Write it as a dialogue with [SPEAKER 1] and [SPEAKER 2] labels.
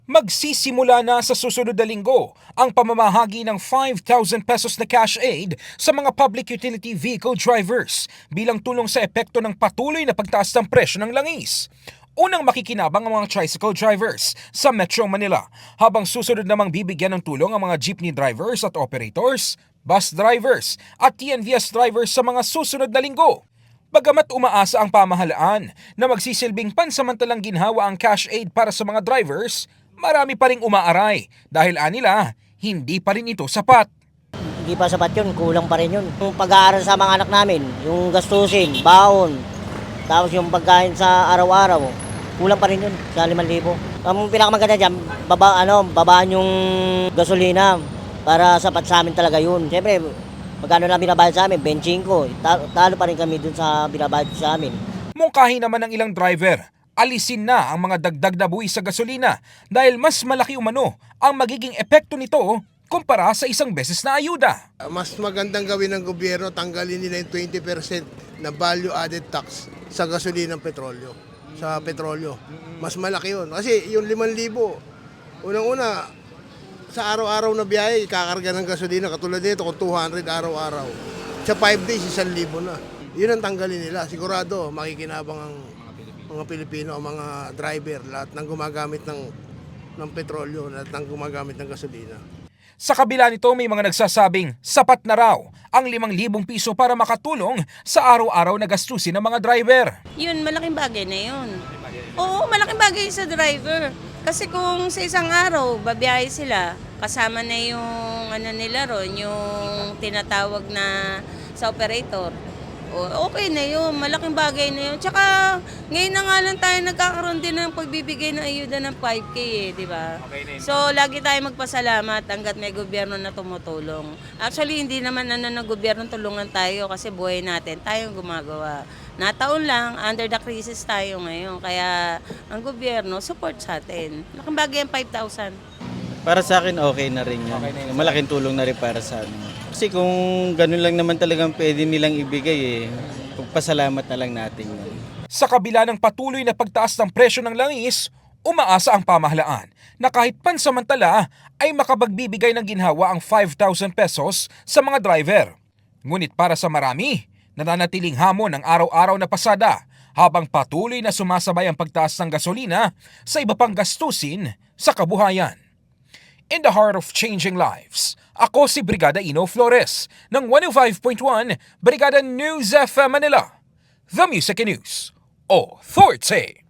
[SPEAKER 1] Magsisimula na sa susunod na linggo ang pamamahagi ng 5,000 pesos na cash aid sa mga public utility vehicle drivers bilang tulong sa epekto ng patuloy na pagtaas ng presyo ng langis. Unang makikinabang ang mga tricycle drivers sa Metro Manila, habang susunod namang bibigyan ng tulong ang mga jeepney drivers at operators, bus drivers at TNVS drivers sa mga susunod na linggo. Bagamat umaasa ang pamahalaan na magsisilbing pansamantalang ginhawa ang cash aid para sa mga drivers, marami pa ring umaaray dahil anila hindi pa rin ito sapat.
[SPEAKER 2] Hindi pa sapat yun, kulang pa rin yun. Yung pag-aaral sa mga anak namin, yung gastusin, baon, tapos yung pagkain sa araw-araw, kulang pa rin yun sa 5,000. Ang pinakamaganda dyan, babaan yung gasolina para sapat sa amin talaga yun. Siyempre, magkano lang binabayad sa amin, 25. Talo pa rin kami dun sa binabayad sa amin.
[SPEAKER 1] Mungkahi naman ng ilang driver, alisin na ang mga dagdag na buwis sa gasolina dahil mas malaki umano ang magiging epekto nito kumpara sa isang beses na ayuda.
[SPEAKER 3] Mas magandang gawin ng gobyerno, tanggalin nila yung 20% na value added tax sa gasolina ng petrolyo. Sa petrolyo. Mas malaki yun. Kasi yung 5,000, unang-una, sa araw-araw na biyahe, kakarga ng gasolina. Katulad nito, kung 200 araw-araw. Sa 5 days, 1,000 na. Yun ang tanggalin nila. Sigurado, makikinabang ang mga Pilipino, ang mga driver, lahat ng gumagamit ng petrolyo, lahat ng gumagamit ng gasolina.
[SPEAKER 1] Sa kabila nito, may mga nagsasabing sapat na raw ang 5,000 piso para makatulong sa araw-araw na gastusin ng mga driver.
[SPEAKER 4] Yun, malaking bagay na yun. Oo, malaking bagay sa driver. Kasi kung sa isang araw, babiyahe sila, kasama na yung nila ron, yung tinatawag na sa operator. Okay na yun, malaking bagay na yun. Tsaka ngayon na nga lang tayo nagkakaroon din ng pagbibigay ng ayuda ng 5K di ba? So lagi tayo magpasalamat hanggat may gobyerno na tumutulong. Actually hindi naman ng gobyerno tulungan tayo kasi buhay natin, tayong gumagawa. Nataon lang, under the crisis tayo ngayon. Kaya ang gobyerno support sa atin. Malaking bagay ang 5,000.
[SPEAKER 5] Para sa akin, okay na rin yun. Malaking tulong na rin para sa amin. Kasi kung ganun lang naman talagang pwede nilang ibigay, pagpasalamat na lang natin yun.
[SPEAKER 1] Sa kabila ng patuloy na pagtaas ng presyo ng langis, umaasa ang pamahalaan na kahit pansamantala ay makapagbibigay ng ginhawa ang 5,000 pesos sa mga driver. Ngunit para sa marami, nananatiling hamon ang araw-araw na pasada habang patuloy na sumasabay ang pagtaas ng gasolina sa iba pang gastusin sa kabuhayan. In the heart of changing lives, ako si Brigada Ino Flores ng 105.1 Brigada News FM Manila, The Music and News Authority.